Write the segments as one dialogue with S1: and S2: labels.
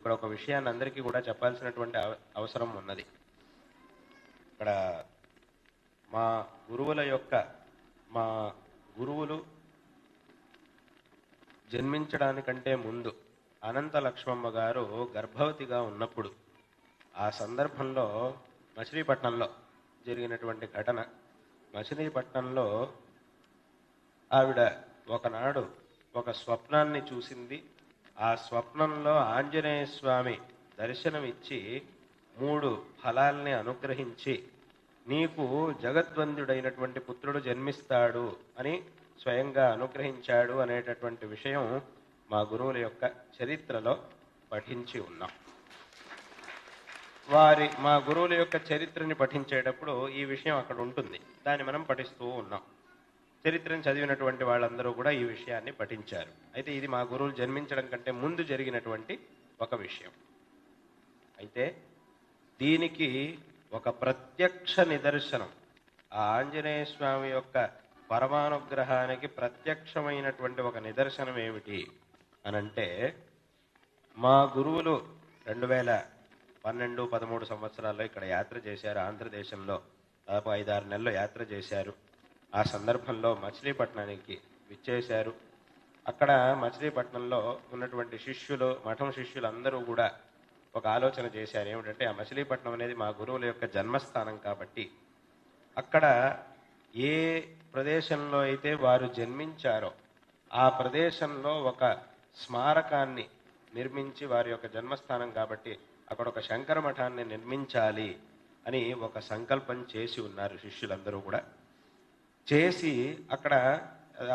S1: ఇక్కడ ఒక విషయాన్ని అందరికీ కూడా చెప్పాల్సినటువంటి అవసరం ఉన్నది. ఇక్కడ మా గురువులు జన్మించడానికంటే ముందు అనంత లక్ష్మమ్మ గారు గర్భవతిగా ఉన్నప్పుడు ఆ సందర్భంలో మచిలీపట్నంలో జరిగినటువంటి ఘటన. మచిలీపట్నంలో ఆవిడ ఒకనాడు ఒక స్వప్నాన్ని చూసింది. ఆ స్వప్నంలో ఆంజనేయ స్వామి దర్శనమిచ్చి 3 ఫలాల్ని అనుగ్రహించి నీకు జగద్వంద్యుడైనటువంటి పుత్రుడు జన్మిస్తాడు అని స్వయంగా అనుగ్రహించాడు అనేటటువంటి విషయం మా గురువుల యొక్క చరిత్రలో పఠించి ఉన్నాం. మా గురువుల యొక్క చరిత్రని పఠించేటప్పుడు ఈ విషయం అక్కడ ఉంటుంది, దాన్ని మనం పఠిస్తూ ఉన్నాం. చరిత్రను చదివినటువంటి వాళ్ళందరూ కూడా ఈ విషయాన్ని పఠించారు. అయితే ఇది మా గురువులు జన్మించడం కంటే ముందు జరిగినటువంటి ఒక విషయం. అయితే దీనికి ఒక ప్రత్యక్ష నిదర్శనం, ఆ ఆంజనేయ స్వామి యొక్క పరమానుగ్రహానికి ప్రత్యక్షమైనటువంటి ఒక నిదర్శనం ఏమిటి అనంటే, మా గురువులు 2012-13 సంవత్సరాల్లో ఇక్కడ యాత్ర చేశారు. ఆంధ్రదేశంలో దాదాపు 5-6 నెలలు యాత్ర చేశారు. ఆ సందర్భంలో మచిలీపట్నానికి విచ్చేశారు. అక్కడ మచిలీపట్నంలో ఉన్నటువంటి మఠం శిష్యులు అందరూ కూడా ఒక ఆలోచన చేశారు. ఏమిటంటే, ఆ మచిలీపట్నం అనేది మా గురువుల యొక్క జన్మస్థానం కాబట్టి అక్కడ ఏ ప్రదేశంలో అయితే వారు జన్మించారో ఆ ప్రదేశంలో ఒక స్మారకాన్ని నిర్మించి, వారి యొక్క జన్మస్థానం కాబట్టి అక్కడ ఒక శంకర మఠాన్ని నిర్మించాలి అని ఒక సంకల్పం చేసి ఉన్నారు శిష్యులందరూ కూడా. చేసి అక్కడ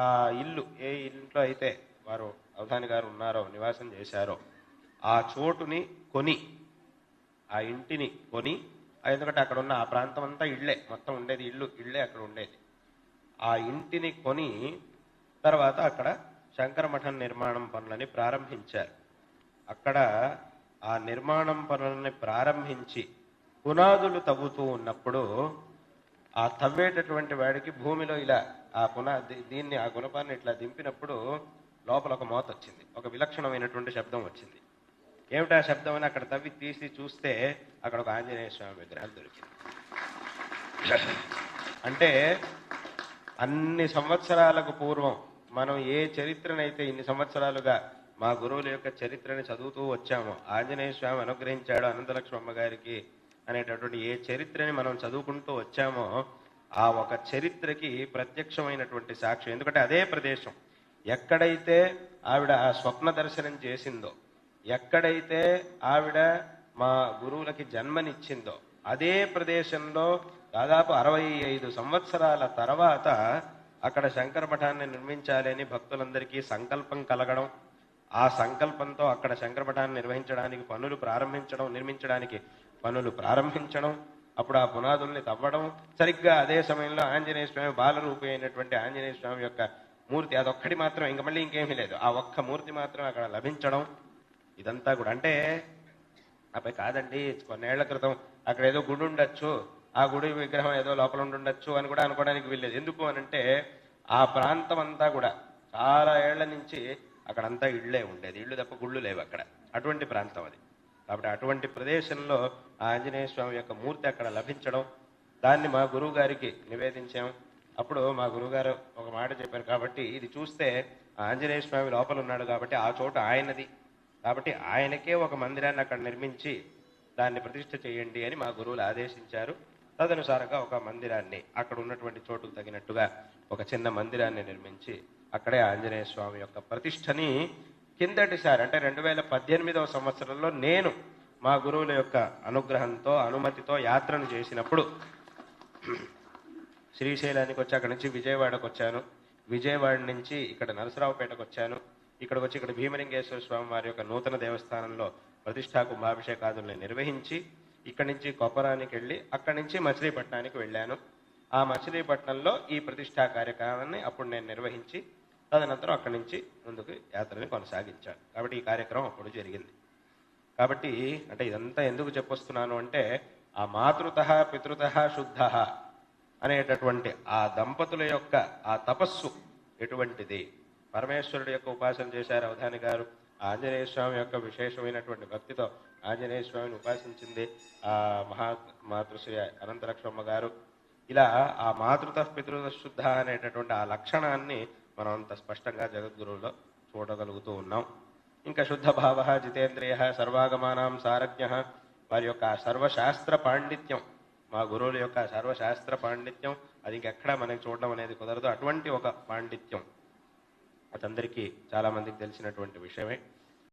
S1: ఆ ఇల్లు, ఏ ఇంట్లో అయితే వారు అవధాని గారు ఉన్నారో, నివాసం చేశారో, ఆ చోటుని కొని, ఆ ఇంటిని కొని, ఎందుకంటే అక్కడ ఉన్న ఆ ప్రాంతం అంతా ఇళ్లే, మొత్తం ఉండేది ఇళ్లే అక్కడ ఉండేది. ఆ ఇంటిని కొని తర్వాత అక్కడ శంకర మఠం నిర్మాణం పనులని ప్రారంభించారు. అక్కడ ఆ నిర్మాణం పనులని ప్రారంభించి పునాదులు తవ్వుతూ ఉన్నప్పుడు ఆ తవ్వేటటువంటి వాడికి భూమిలో ఇలా ఆ గుణపాన్ని ఇట్లా దింపినప్పుడు లోపల ఒక మోత వచ్చింది, ఒక విలక్షణమైనటువంటి శబ్దం వచ్చింది. ఏమిటా శబ్దం అని అక్కడ తవ్వి తీసి చూస్తే అక్కడ ఒక ఆంజనేయ స్వామి విగ్రహం దొరికింది. అంటే అన్ని సంవత్సరాలకు పూర్వం మనం ఏ చరిత్రనైతే ఇన్ని సంవత్సరాలుగా మా గురువుల యొక్క చరిత్రని చదువుతూ వచ్చామో, ఆంజనేయ స్వామి అనుగ్రహించాడు అనంతలక్ష్మమ్మ గారికి అనేటటువంటి ఏ చరిత్రని మనం చదువుకుంటూ వచ్చామో ఆ ఒక చరిత్రకి ప్రత్యక్షమైనటువంటి సాక్ష్యం. ఎందుకంటే అదే ప్రదేశం, ఎక్కడైతే ఆవిడ ఆ స్వప్న దర్శనం చేసిందో, ఎక్కడైతే ఆవిడ మా గురువులకి జన్మనిచ్చిందో, అదే ప్రదేశంలో దాదాపు 65 సంవత్సరాల తర్వాత అక్కడ శంకర మఠాన్ని నిర్మించాలని భక్తులందరికీ సంకల్పం కలగడం, ఆ సంకల్పంతో అక్కడ శంకర మఠాన్ని నిర్మించడానికి పనులు ప్రారంభించడం, అప్పుడు ఆ పునాదుల్ని తవ్వడం, సరిగ్గా అదే సమయంలో ఆంజనేయ స్వామి బాలరూపి అయినటువంటి ఆంజనేయ స్వామి యొక్క మూర్తి, అదొక్కటి మాత్రం, ఇంక మళ్ళీ ఇంకేమీ లేదు, ఆ ఒక్క మూర్తి మాత్రం అక్కడ లభించడం. ఇదంతా కూడా అంటే అపై కాదండి, కొన్నేళ్ల క్రితం అక్కడ ఏదో గుడి ఉండొచ్చు, ఆ గుడి విగ్రహం ఏదో లోపల ఉండొచ్చు అని కూడా అనుకోవడానికి వీల్లేదు. ఎందుకు అనంటే ఆ ప్రాంతం అంతా కూడా చాలా ఏళ్ల నుంచి అక్కడంతా ఇళ్లే ఉండేది, ఇళ్ళు తప్ప గుళ్ళు లేవు అక్కడ, అటువంటి ప్రాంతం అది. కాబట్టి అటువంటి ప్రదేశంలో ఆంజనేయ స్వామి యొక్క మూర్తి అక్కడ లభించడం, దాన్ని మా గురువు గారికి నివేదించాం. అప్పుడు మా గురువుగారు ఒక మాట చెప్పారు, కాబట్టి ఇది చూస్తే ఆంజనేయ స్వామి లోపల ఉన్నాడు కాబట్టి ఆ చోటు ఆయనది, కాబట్టి ఆయనకే ఒక మందిరాన్ని అక్కడ నిర్మించి దాన్ని ప్రతిష్ఠ చేయండి అని మా గురువులు ఆదేశించారు. తదనుసారంగా ఒక మందిరాన్ని, అక్కడ ఉన్నటువంటి చోటుకు తగినట్టుగా ఒక చిన్న మందిరాన్ని నిర్మించి అక్కడే ఆంజనేయ స్వామి యొక్క ప్రతిష్టని కిందటిసారి అంటే 2018వ సంవత్సరంలో నేను మా గురువుల యొక్క అనుగ్రహంతో, అనుమతితో యాత్రను చేసినప్పుడు శ్రీశైలానికి వచ్చి అక్కడి నుంచి విజయవాడకు వచ్చాను. విజయవాడ నుంచి ఇక్కడ నరసరావుపేటకు వచ్చాను. ఇక్కడికి వచ్చి ఇక్కడ భీమలింగేశ్వర స్వామి వారి యొక్క నూతన దేవస్థానంలో ప్రతిష్టా కుంభాభిషేకాదుల్ని నిర్వహించి ఇక్కడి నుంచి కొప్పరానికి వెళ్ళి అక్కడి నుంచి మచిలీపట్నానికి వెళ్ళాను. ఆ మచిలీపట్నంలో ఈ ప్రతిష్టా కార్యక్రమాన్ని అప్పుడు నేను నిర్వహించి తదనంతరం అక్కడి నుంచి ముందుకు యాత్రని కొనసాగించాను. కాబట్టి ఈ కార్యక్రమం అప్పుడు జరిగింది. కాబట్టి అంటే ఇదంతా ఎందుకు చెప్పొస్తున్నాను అంటే, ఆ మాతృత పితృత శుద్ధ అనేటటువంటి ఆ దంపతుల యొక్క ఆ తపస్సు ఎటువంటిది, పరమేశ్వరుడి యొక్క ఉపాసన చేశారు అవధాని గారు. ఆంజనేయ స్వామి యొక్క విశేషమైనటువంటి భక్తితో ఆంజనేయ స్వామిని ఉపాసించింది ఆ మాతృశ్రీ అనంతలక్ష్మమ్మ గారు. ఇలా ఆ మాతృత పితృత శుద్ధ అనేటటువంటి ఆ లక్షణాన్ని మనం అంత స్పష్టంగా జగద్గురువులో చూడగలుగుతూ ఉన్నాం. ఇంకా శుద్ధ భావ జితేంద్రియ సర్వాగమానాం సారజ్ఞ, వారి యొక్క సర్వశాస్త్ర పాండిత్యం, మా గురువుల యొక్క సర్వశాస్త్ర పాండిత్యం అది ఇంకెక్కడా మనకి చూడడం అనేది కుదరదు. అటువంటి ఒక పాండిత్యం అతందరికీ చాలా మందికి తెలిసినటువంటి విషయమే.